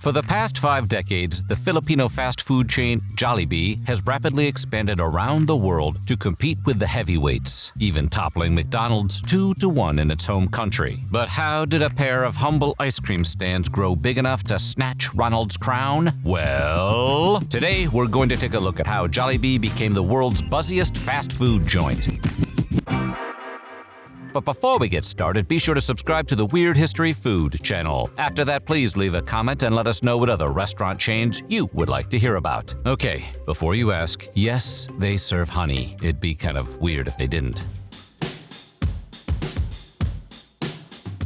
For the past 5 decades, the Filipino fast food chain Jollibee has rapidly expanded around the world to compete with the heavyweights, even toppling McDonald's 2-1 in its home country. But how did a pair of humble ice cream stands grow big enough to snatch Ronald's crown? Well, today we're going to take a look at how Jollibee became the world's buzziest fast food joint. But before we get started, be sure to subscribe to the Weird History Food channel. After that, please leave a comment and let us know what other restaurant chains you would like to hear about. Okay, before you ask, yes, they serve honey. It'd be kind of weird if they didn't.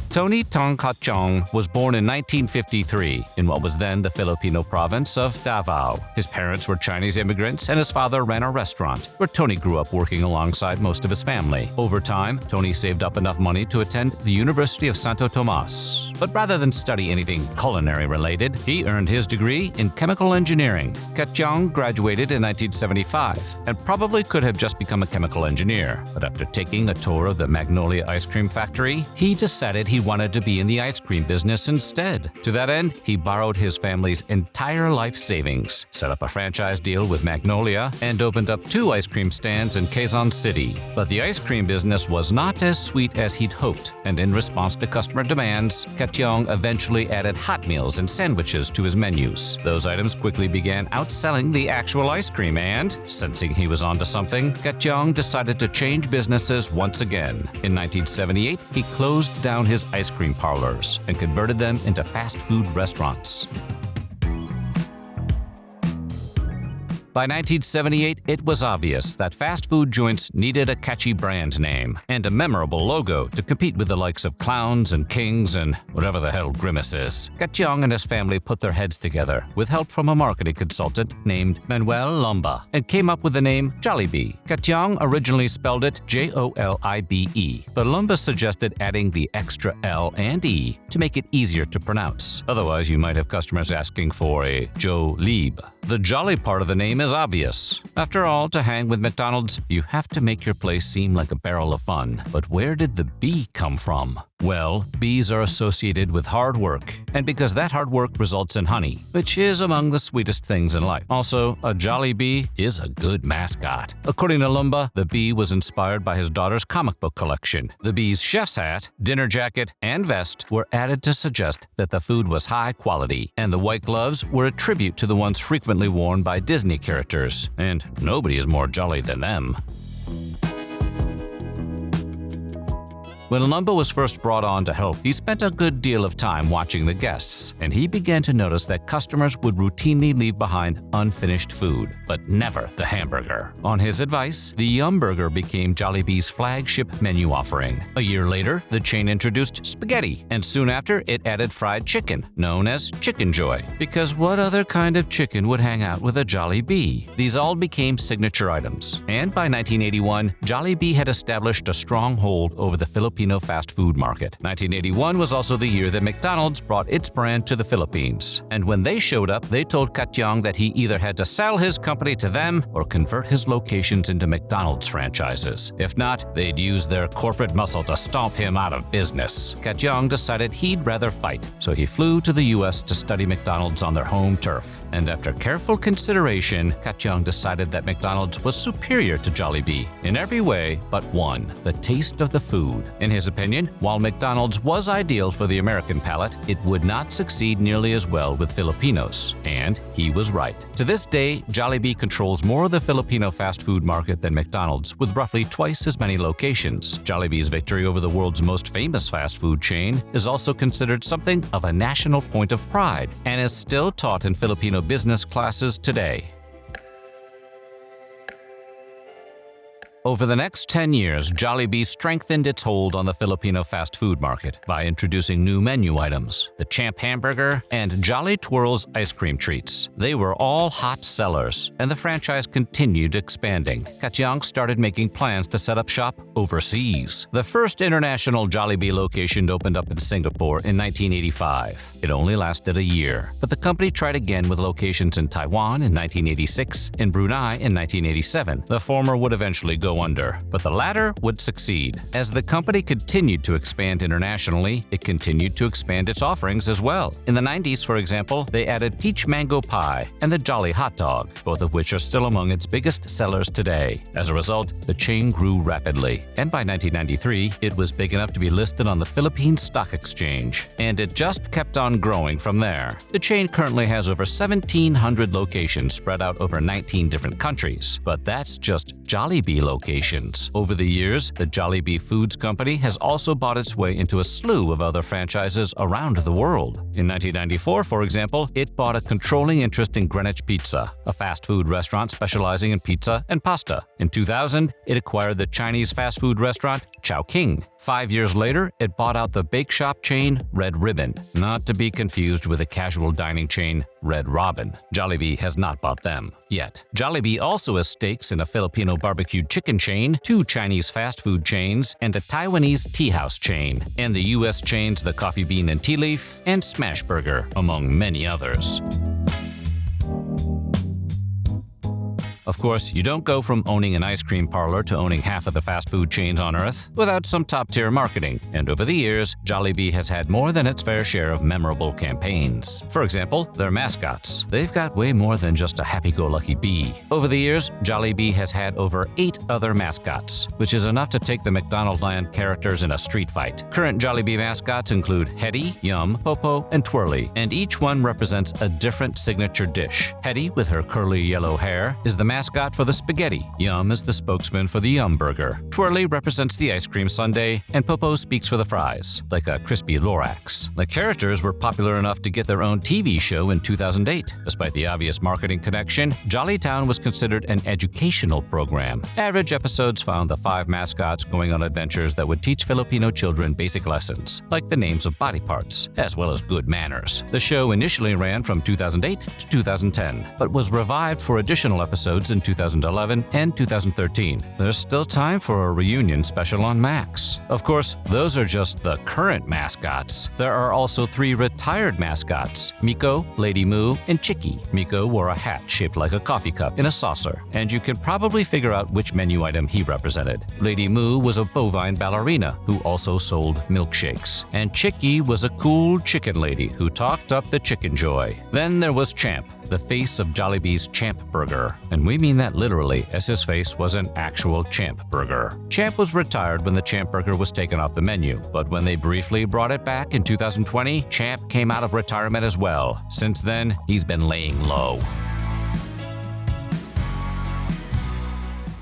Tony Tong Kachong was born in 1953 in what was then the Filipino province of Davao. His parents were Chinese immigrants and his father ran a restaurant, where Tony grew up working alongside most of his family. Over time, Tony saved up enough money to attend the University of Santo Tomas. But rather than study anything culinary related, he earned his degree in chemical engineering. Kachong graduated in 1975 and probably could have just become a chemical engineer. But after taking a tour of the Magnolia ice cream factory, he decided he wanted to be in the ice cream business instead. To that end, he borrowed his family's entire life savings, set up a franchise deal with Magnolia, and opened up 2 ice cream stands in Quezon City. But the ice cream business was not as sweet as he'd hoped, and in response to customer demands, Kachong eventually added hot meals and sandwiches to his menus. Those items quickly began outselling the actual ice cream, and, sensing he was onto something, Kachong decided to change businesses once again. In 1978, he closed down his ice cream parlors and converted them into fast food restaurants. By 1978, it was obvious that fast food joints needed a catchy brand name and a memorable logo to compete with the likes of Clowns and Kings and whatever the hell Grimace is. Kachong and his family put their heads together with help from a marketing consultant named Manuel Lumba and came up with the name Jollibee. Kachong originally spelled it Jolibe, but Lumba suggested adding the extra L and E to make it easier to pronounce. Otherwise, you might have customers asking for a Jollibee. The jolly part of the name is obvious. After all, to hang with McDonald's, you have to make your place seem like a barrel of fun. But where did the B come from? Well, bees are associated with hard work, and because that hard work results in honey, which is among the sweetest things in life. Also, a jolly bee is a good mascot. According to Lumba, the bee was inspired by his daughter's comic book collection. The bee's chef's hat, dinner jacket, and vest were added to suggest that the food was high quality, and the white gloves were a tribute to the ones frequently worn by Disney characters, and nobody is more jolly than them. When Lumba was first brought on to help, he spent a good deal of time watching the guests, and he began to notice that customers would routinely leave behind unfinished food, but never the hamburger. On his advice, the Yum Burger became Jollibee's flagship menu offering. A year later, the chain introduced spaghetti, and soon after, it added fried chicken, known as Chicken Joy. Because what other kind of chicken would hang out with a Jollibee? These all became signature items, and by 1981, Jollibee had established a stronghold over the Filipino fast food market. 1981 was also the year that McDonald's brought its brand to the Philippines. And when they showed up, they told Kachong that he either had to sell his company to them or convert his locations into McDonald's franchises. If not, they'd use their corporate muscle to stomp him out of business. Kachong decided he'd rather fight, so he flew to the US to study McDonald's on their home turf. And after careful consideration, Kachong decided that McDonald's was superior to Jollibee in every way but one: the taste of the food. In his opinion, while McDonald's was ideal for the American palate, it would not succeed nearly as well with Filipinos. And he was right. To this day, Jollibee controls more of the Filipino fast food market than McDonald's, with roughly twice as many locations. Jollibee's victory over the world's most famous fast food chain is also considered something of a national point of pride and is still taught in Filipino business classes today. Over the next 10 years, Jollibee strengthened its hold on the Filipino fast food market by introducing new menu items, the Champ Hamburger and Jolly Twirls ice cream treats. They were all hot sellers, and the franchise continued expanding. Kachong started making plans to set up shop overseas. The first international Jollibee location opened up in Singapore in 1985. It only lasted a year, but the company tried again with locations in Taiwan in 1986 and Brunei in 1987. The former would eventually go go under, but the latter would succeed. As the company continued to expand internationally, it continued to expand its offerings as well. In the 90s, for example, they added peach mango pie and the Jolly hot dog, both of which are still among its biggest sellers today. As a result, the chain grew rapidly, and by 1993, it was big enough to be listed on the Philippine Stock Exchange. And it just kept on growing from there. The chain currently has over 1,700 locations spread out over 19 different countries, but that's just Jollibee locations. Over the years, the Jollibee Foods Company has also bought its way into a slew of other franchises around the world. In 1994, for example, it bought a controlling interest in Greenwich Pizza, a fast food restaurant specializing in pizza and pasta. In 2000, it acquired the Chinese fast food restaurant Chowking. 5 years later, it bought out the bake shop chain Red Ribbon, not to be confused with the casual dining chain Red Robin. Jollibee has not bought them yet. Jollibee also has stakes in a Filipino barbecued chicken chain, 2 Chinese fast food chains, and a Taiwanese tea house chain, and the U.S. chains The Coffee Bean and Tea Leaf and Smashburger, among many others. Of course, you don't go from owning an ice cream parlor to owning half of the fast food chains on Earth without some top-tier marketing, and over the years, Jollibee has had more than its fair share of memorable campaigns. For example, their mascots. They've got way more than just a happy-go-lucky bee. Over the years, Jollibee has had over 8 other mascots, which is enough to take the McDonald Land characters in a street fight. Current Jollibee mascots include Hetty, Yum, Popo, and Twirly, and each one represents a different signature dish. Hetty, with her curly yellow hair, is the mascot for the spaghetti. Yum is the spokesman for the Yum Burger. Twirly represents the ice cream sundae, and Popo speaks for the fries, like a crispy Lorax. The characters were popular enough to get their own TV show in 2008. Despite the obvious marketing connection, Jollytown was considered an educational program. Average episodes found the 5 mascots going on adventures that would teach Filipino children basic lessons, like the names of body parts, as well as good manners. The show initially ran from 2008 to 2010, but was revived for additional episodes in 2011 and 2013. There's still time for a reunion special on Max. Of course, those are just the current mascots. There are also 3 retired mascots: Miko, Lady Moo, and Chicky. Miko wore a hat shaped like a coffee cup in a saucer, and you can probably figure out which menu item he represented. Lady Moo was a bovine ballerina who also sold milkshakes. And Chicky was a cool chicken lady who talked up the chicken joy. Then there was Champ, the face of Jollibee's Champ Burger. And we mean that literally, as his face was an actual Champ Burger. Champ was retired when the Champ Burger was taken off the menu, but when they briefly brought it back in 2020, Champ came out of retirement as well. Since then, he's been laying low.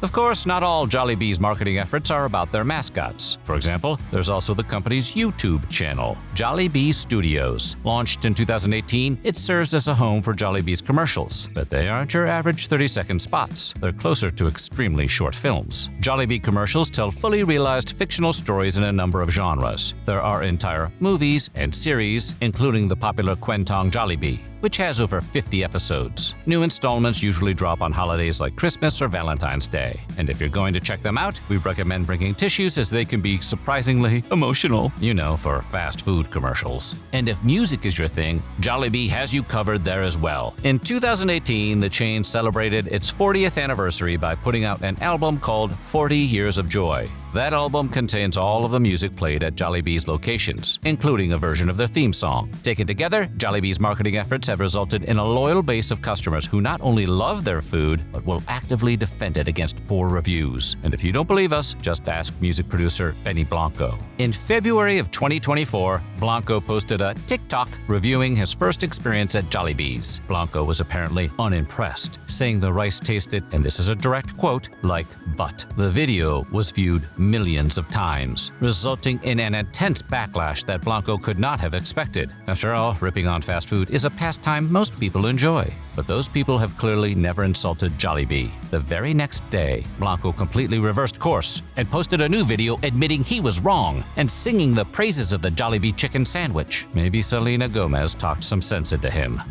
Of course, not all Jollibee's marketing efforts are about their mascots. For example, there's also the company's YouTube channel, Jollibee Studios. Launched in 2018, it serves as a home for Jollibee's commercials, but they aren't your average 30-second spots. They're closer to extremely short films. Jollibee commercials tell fully realized fictional stories in a number of genres. There are entire movies and series, including the popular Kwentong Jollibee, which has over 50 episodes. New installments usually drop on holidays like Christmas or Valentine's Day. And if you're going to check them out, we recommend bringing tissues as they can be surprisingly emotional, for fast food commercials. And if music is your thing, Jollibee has you covered there as well. In 2018, the chain celebrated its 40th anniversary by putting out an album called 40 Years of Joy. That album contains all of the music played at Jollibee's locations, including a version of their theme song. Taken together, Jollibee's marketing efforts have resulted in a loyal base of customers who not only love their food, but will actively defend it against poor reviews. And if you don't believe us, just ask music producer Benny Blanco. In February of 2024, Blanco posted a TikTok reviewing his first experience at Jollibee's. Blanco was apparently unimpressed, saying the rice tasted, and this is a direct quote, like butt. The video was viewed millions of times, resulting in an intense backlash that Blanco could not have expected. After all, ripping on fast food is a pastime most people enjoy. But those people have clearly never insulted Jollibee. The very next day, Blanco completely reversed course and posted a new video admitting he was wrong and singing the praises of the Jollibee chicken sandwich. Maybe Selena Gomez talked some sense into him.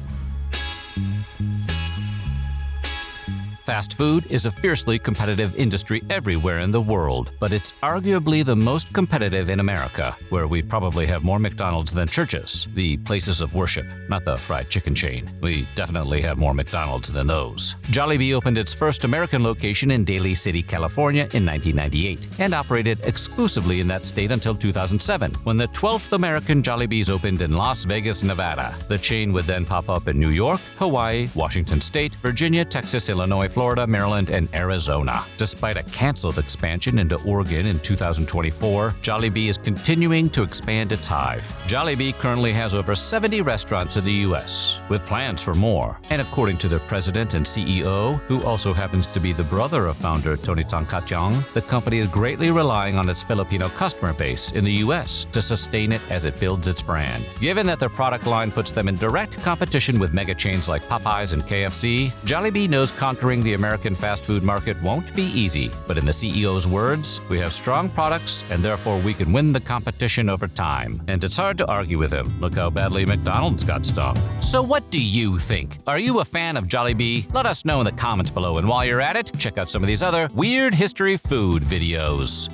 Fast food is a fiercely competitive industry everywhere in the world, but it's arguably the most competitive in America, where we probably have more McDonald's than churches, the places of worship, not the fried chicken chain. We definitely have more McDonald's than those. Jollibee opened its first American location in Daly City, California in 1998 and operated exclusively in that state until 2007, when the 12th American Jollibees opened in Las Vegas, Nevada. The chain would then pop up in New York, Hawaii, Washington State, Virginia, Texas, Illinois, Florida, Maryland, and Arizona. Despite a canceled expansion into Oregon in 2024, Jollibee is continuing to expand its hive. Jollibee currently has over 70 restaurants in the U.S., with plans for more. And according to their president and CEO, who also happens to be the brother of founder Tony Tangkachang, the company is greatly relying on its Filipino customer base in the U.S. to sustain it as it builds its brand. Given that their product line puts them in direct competition with mega chains like Popeyes and KFC, Jollibee knows conquering the American fast food market won't be easy. But in the CEO's words, we have strong products and therefore we can win the competition over time. And it's hard to argue with him. Look how badly McDonald's got stung. So what do you think? Are you a fan of Jollibee? Let us know in the comments below, and while you're at it, check out some of these other weird history food videos.